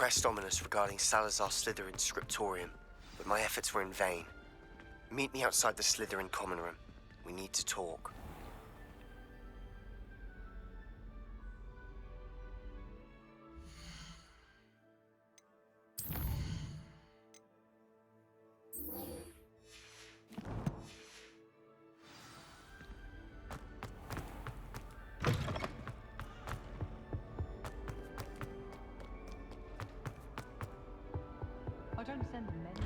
pressed Ominous regarding Salazar Slytherin's scriptorium, but my efforts were in vain. Meet me outside the Slytherin common room. We need to talk. I don't send them many.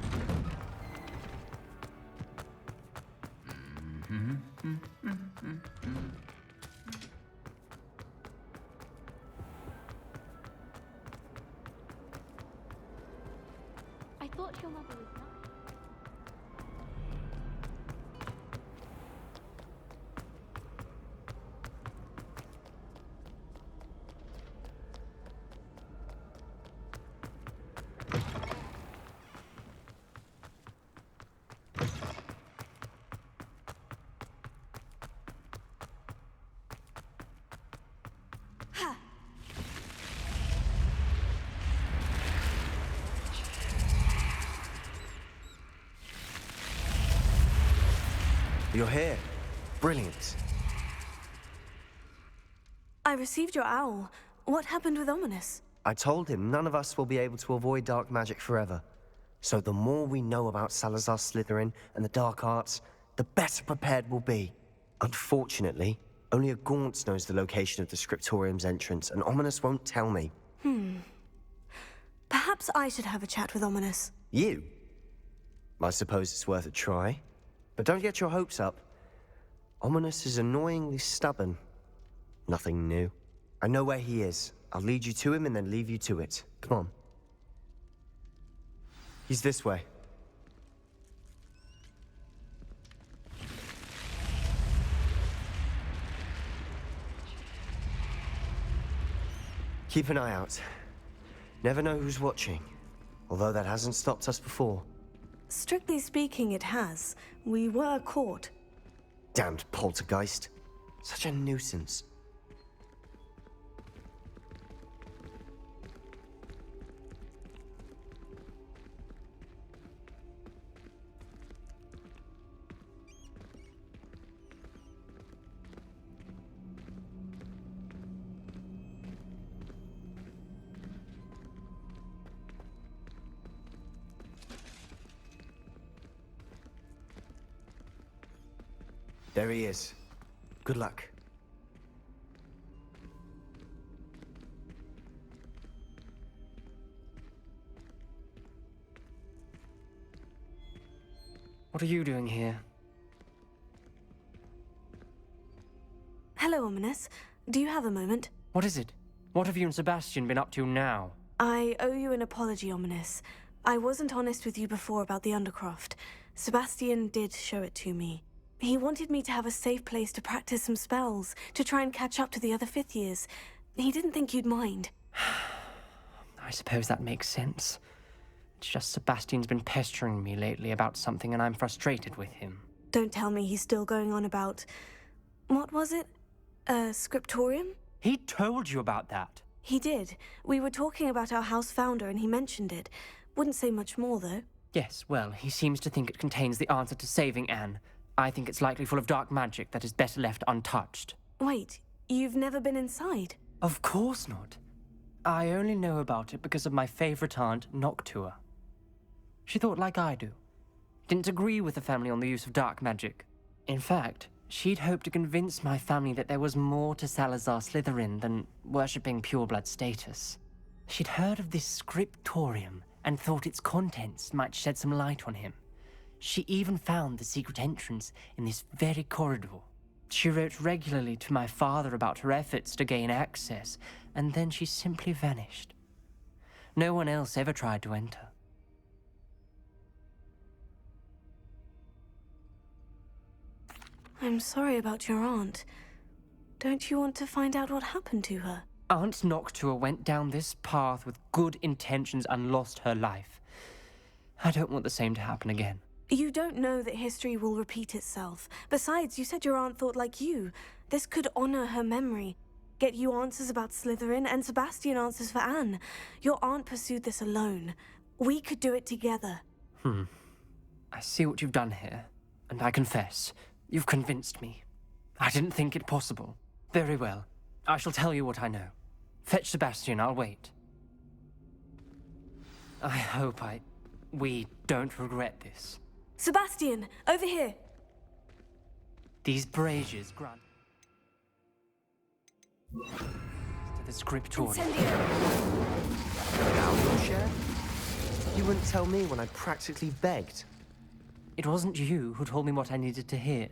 I thought your mother was nice. You're here. Brilliant. I received your owl. What happened with Ominous? I told him none of us will be able to avoid dark magic forever. So the more we know about Salazar Slytherin and the dark arts, the better prepared we'll be. Unfortunately, only a Gaunt knows the location of the scriptorium's entrance, and Ominous won't tell me. Perhaps I should have a chat with Ominous. You? I suppose it's worth a try. But don't get your hopes up. Ominous is annoyingly stubborn. Nothing new. I know where he is. I'll lead you to him and then leave you to it. Come on. He's this way. Keep an eye out. Never know who's watching. Although that hasn't stopped us before. Strictly speaking, it has. We were caught. Damned poltergeist. Such a nuisance. There he is. Good luck. What are you doing here? Hello, Ominous. Do you have a moment? What is it? What have you and Sebastian been up to now? I owe you an apology, Ominous. I wasn't honest with you before about the Undercroft. Sebastian did show it to me. He wanted me to have a safe place to practice some spells, to try and catch up to the other fifth years. He didn't think you'd mind. I suppose that makes sense. It's just Sebastian's been pestering me lately about something and I'm frustrated with him. Don't tell me he's still going on about... What was it? A scriptorium? He told you about that? He did. We were talking about our house founder and he mentioned it. Wouldn't say much more, though. Yes, well, he seems to think it contains the answer to saving Anne. I think it's likely full of dark magic that is better left untouched. Wait, you've never been inside? Of course not. I only know about it because of my favorite aunt, Noctua. She thought like I do. Didn't agree with the family on the use of dark magic. In fact, she'd hoped to convince my family that there was more to Salazar Slytherin than worshipping pureblood status. She'd heard of this scriptorium and thought its contents might shed some light on him. She even found the secret entrance in this very corridor. She wrote regularly to my father about her efforts to gain access, and then she simply vanished. No one else ever tried to enter. I'm sorry about your aunt. Don't you want to find out what happened to her? Aunt Noctua went down this path with good intentions and lost her life. I don't want the same to happen again. You don't know that history will repeat itself. Besides, you said your aunt thought like you. This could honor her memory. get you answers about Slytherin, and Sebastian answers for Anne. Your aunt pursued this alone. We could do it together. I see what you've done here, and I confess, you've convinced me. I didn't think it possible. Very well. I shall tell you what I know. Fetch Sebastian, I'll wait. I hope we don't regret this. Sebastian, over here! These braziers grant to the scriptorium. Incendio! Now your share? You wouldn't tell me when I practically begged. It wasn't you who told me what I needed to hear.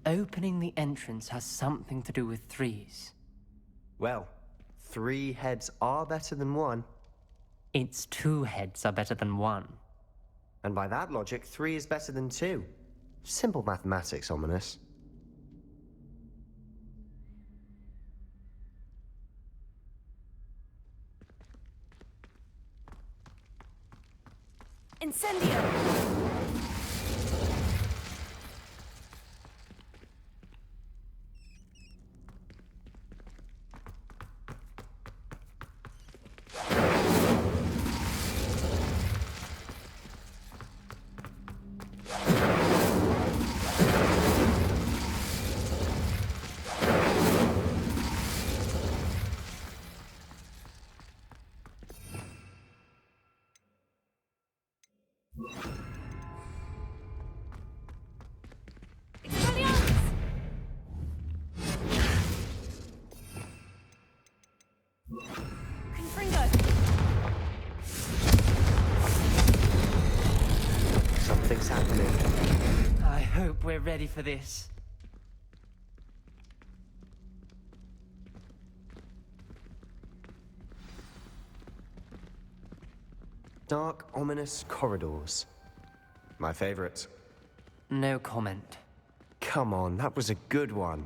Opening the entrance has something to do with threes. Well, 3 heads are better than 1. Its 2 heads are better than 1. And by that logic, 3 is better than 2. Simple mathematics, Ominous. Incendio! Something's happening. I hope we're ready for this. Dark, ominous corridors. My favorite. No comment. Come on, that was a good one.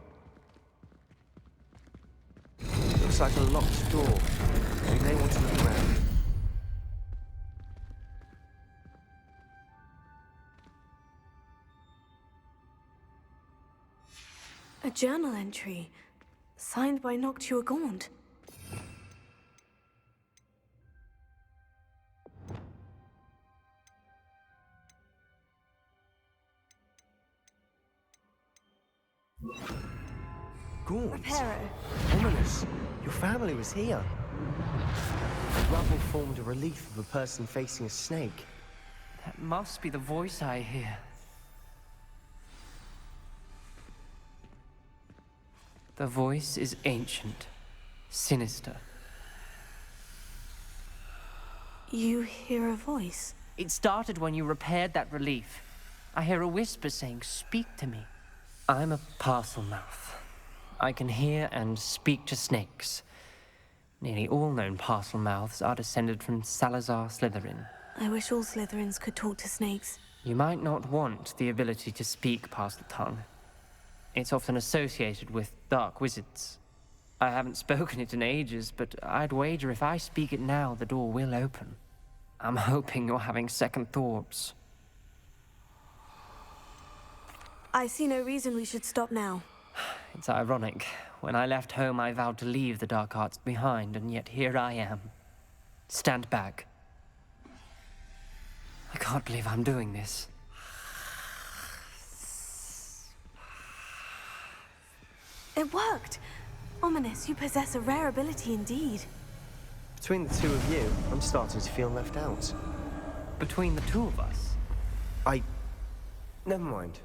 Looks like a locked door. We may want to look around. A journal entry, signed by Noctua Gaunt. Gaunt. Reparo. Ominous. Your family was here. The rubble formed a relief of a person facing a snake. That must be the voice I hear. The voice is ancient, sinister. You hear a voice? It started when you repaired that relief. I hear a whisper saying, "Speak to me." I'm a Parselmouth. I can hear and speak to snakes. Nearly all known Parselmouths are descended from Salazar Slytherin. I wish all Slytherins could talk to snakes. You might not want the ability to speak Parseltongue. It's often associated with dark wizards. I haven't spoken it in ages, but I'd wager if I speak it now, the door will open. I'm hoping you're having second thoughts. I see no reason we should stop now. It's ironic. When I left home, I vowed to leave the dark arts behind, and yet here I am. Stand back. I can't believe I'm doing this. It worked! Ominous, you possess a rare ability indeed. Between the two of you, I'm starting to feel left out. Between the two of us, Never mind.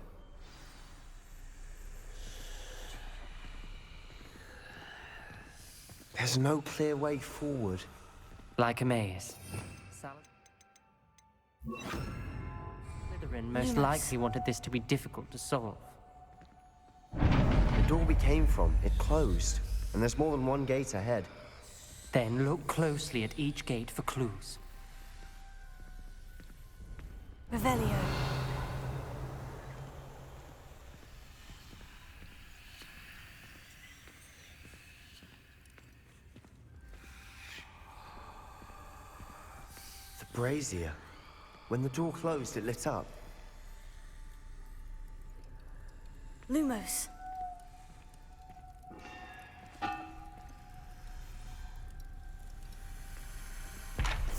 There's no clear way forward. like a maze. Slytherin most Lumos. likely wanted this to be difficult to solve. The door we came from, it closed. And there's more than one gate ahead. Then look closely at each gate for clues. Revelio. The brazier. When the door closed, it lit up. Lumos.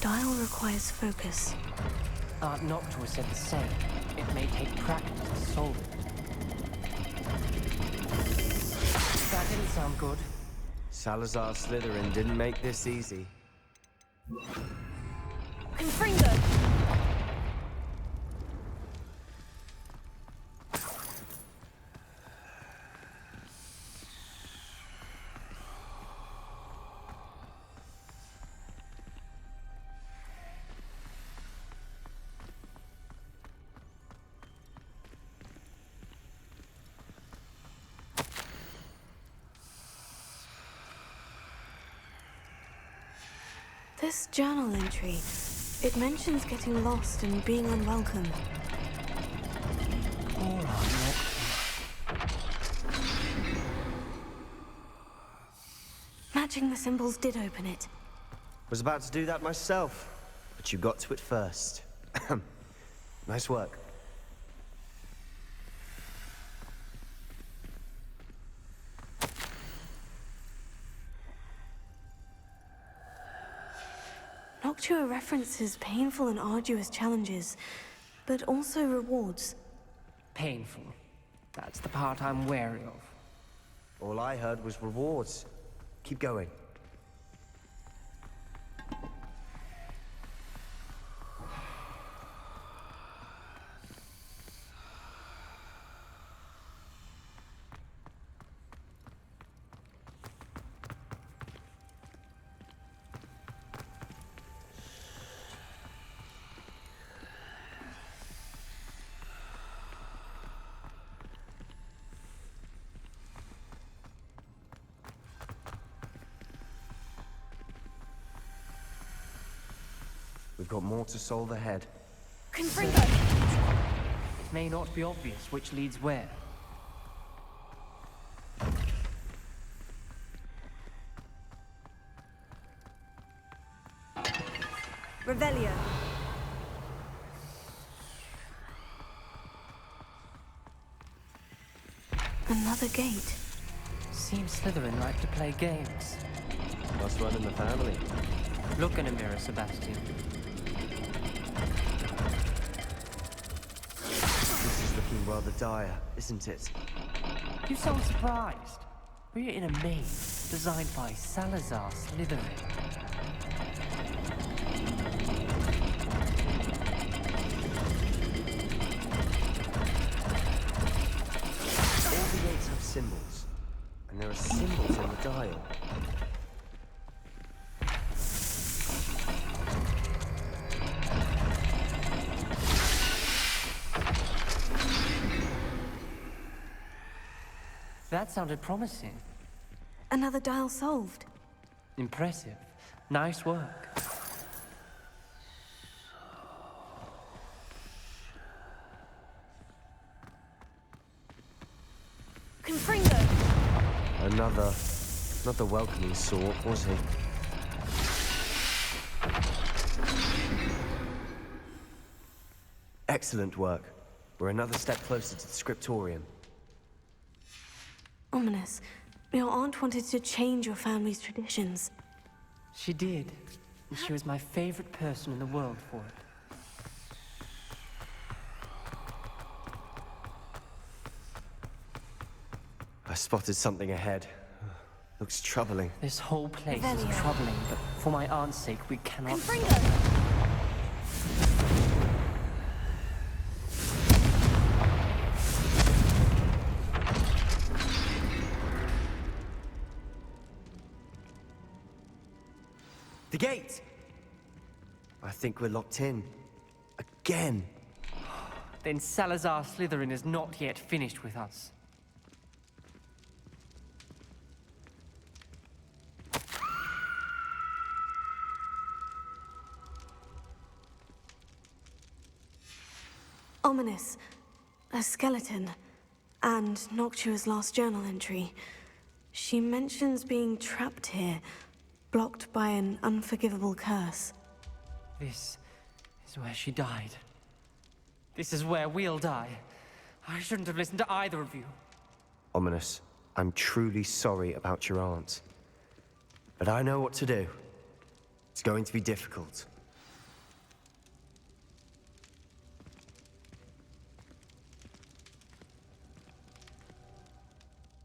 dial requires focus. Aunt Noctua said the same. It may take practice to solve it. That didn't sound good. Salazar Slytherin didn't make this easy. Confringo! This journal entry, it mentions getting lost and being unwelcome. Poor Aunt Noctua. Matching the symbols did open it. Was about to do that myself, but you got to it first. Nice work. Noctua references painful and arduous challenges, but also rewards. Painful. That's the part I'm wary of. All I heard was rewards. Keep going. We've got more to solve ahead. Confringo! It may not be obvious which leads where. Revelio. Another gate. Seems Slytherin like to play games. Must run in the family. Look in a mirror, Sebastian. This is looking rather dire, isn't it? You sound surprised. We're in a maze designed by Salazar Slytherin. All the gates have symbols, and there are symbols on the dial. That sounded promising. Another dial solved. Impressive. Nice work. Confringo! Another. Not the welcoming sort, was he? Excellent work. We're another step closer to the scriptorium. Ominous. Your aunt wanted to change your family's traditions. She did. And she was my favorite person in the world for it. I spotted something ahead. Looks troubling. This whole place is Revelio. troubling, but for my aunt's sake, we cannot... Confringo! The gate! I think we're locked in. Again. Then Salazar Slytherin is not yet finished with us. Ominous. A skeleton. And Noctua's last journal entry. She mentions being trapped here, blocked by an unforgivable curse. This is where she died. This is where we'll die. I shouldn't have listened to either of you. Ominous, I'm truly sorry about your aunt. But I know what to do. It's going to be difficult.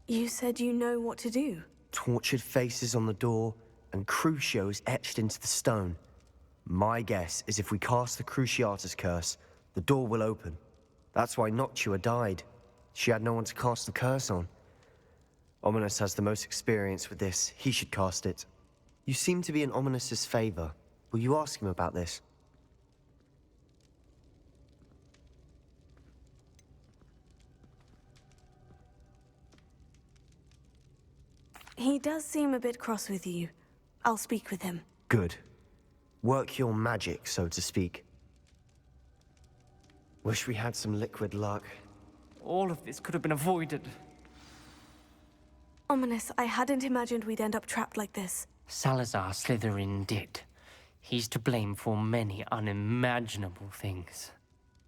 You said you know what to do. Tortured faces on the door, and Crucios etched into the stone. My guess is if we cast the Cruciatus curse, the door will open. That's why Noctua died. She had no one to cast the curse on. Ominis has the most experience with this. He should cast it. You seem to be in Ominis's favor. Will you ask him about this? He does seem a bit cross with you. I'll speak with him. Good. Work your magic, so to speak. Wish we had some liquid luck. All of this could have been avoided. Ominis, I hadn't imagined we'd end up trapped like this. Salazar Slytherin did. He's to blame for many unimaginable things.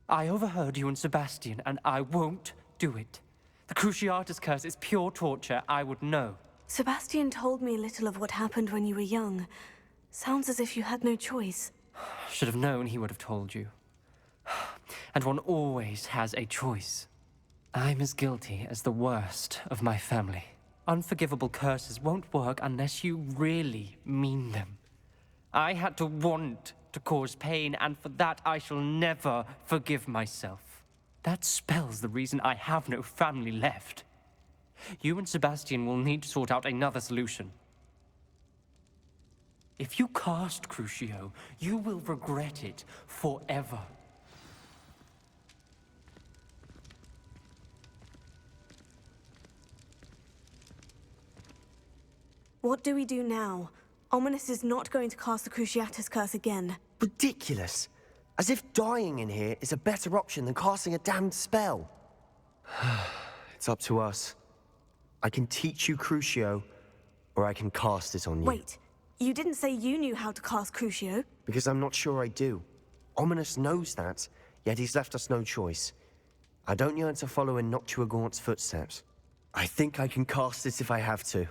I overheard you and Sebastian, and I won't do it. The Cruciatus curse is pure torture, I would know. Sebastian told me a little of what happened when you were young. Sounds as if you had no choice. Should have known he would have told you. And one always has a choice. I'm as guilty as the worst of my family. Unforgivable curses won't work unless you really mean them. I had to want to cause pain, and for that I shall never forgive myself. That spell's the reason I have no family left. You and Sebastian will need to sort out another solution. If you cast Crucio, you will regret it forever. What do we do now? Ominis is not going to cast the Cruciatus curse again. Ridiculous. As if dying in here is a better option than casting a damned spell. It's up to us. I can teach you Crucio, or I can cast it on you. Wait, you didn't say you knew how to cast Crucio? Because I'm not sure I do. Ominis knows that, yet he's left us no choice. I don't yearn to follow in Noctua Gaunt's footsteps. I think I can cast it if I have to.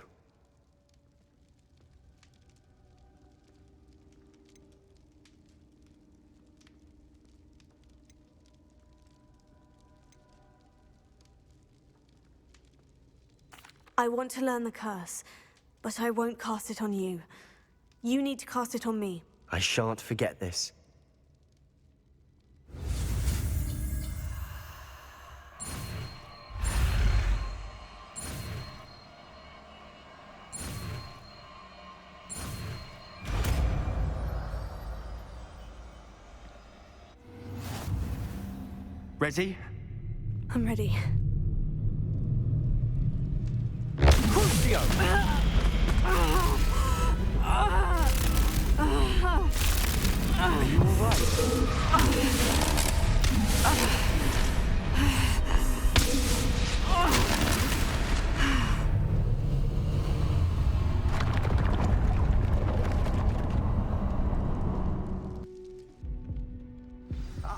I want to learn the curse, but I won't cast it on you. You need to cast it on me. I shan't forget this. Ready? I'm ready. Crucio! Are you alright?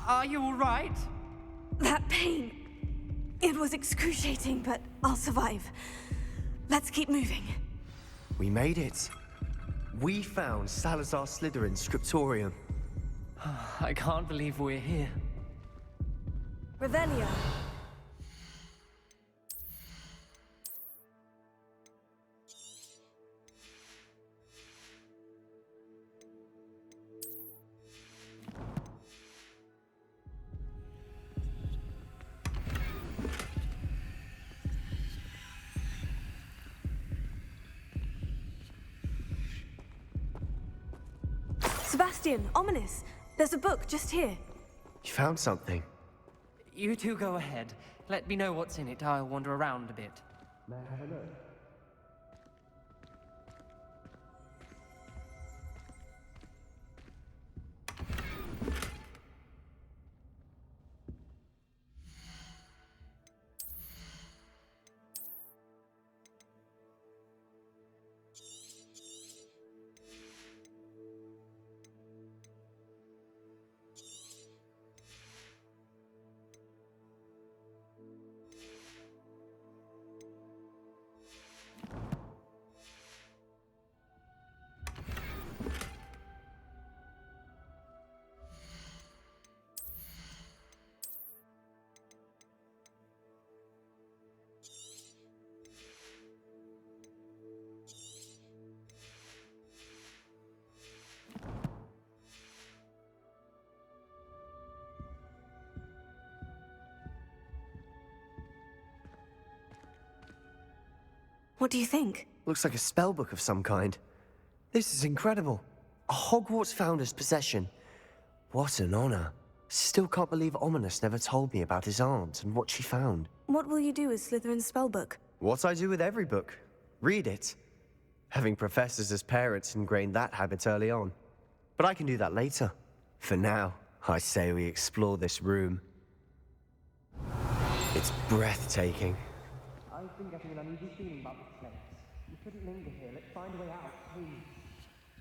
Are you all right? That pain. It was excruciating, but I'll survive. Let's keep moving. We made it. We found Salazar Slytherin's scriptorium. I can't believe we're here. Revelio. Sebastian, Ominis, there's a book just here. You found something. You two go ahead. Let me know what's in it. I'll wander around a bit. May I have a look? What do you think? Looks like a spellbook of some kind. This is incredible. A Hogwarts founder's possession. What an honor. Still can't believe Ominous never told me about his aunt and what she found. What will you do with Slytherin's spellbook? What I do with every book. Read it. Having professors as parents ingrained that habit early on. But I can do that later. For now, I say we explore this room. It's breathtaking. I've been getting an uneasy feeling about this place. You shouldn't linger here. Let's find a way out, please.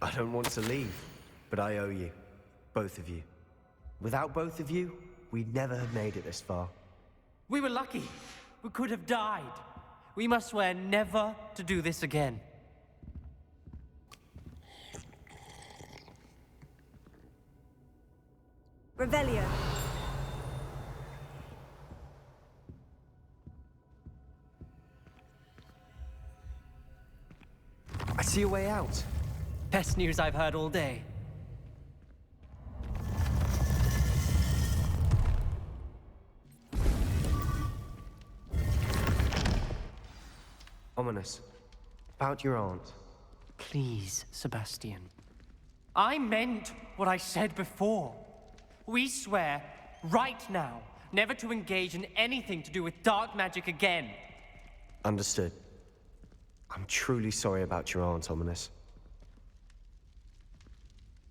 I don't want to leave, but I owe you. Both of you. Without both of you, we'd never have made it this far. We were lucky. We could have died. We must swear never to do this again. Revelio. I see a way out. Best news I've heard all day. Ominous. About your aunt. Please, Sebastian. I meant what I said before. We swear, right now, never to engage in anything to do with dark magic again. Understood. I'm truly sorry about your aunt, Ominous.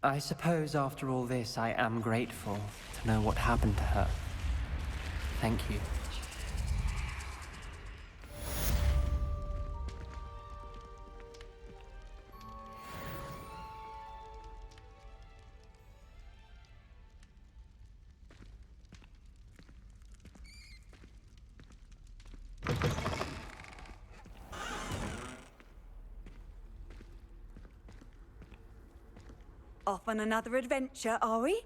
I suppose after all this, I am grateful to know what happened to her. Thank you. Off on another adventure, are we?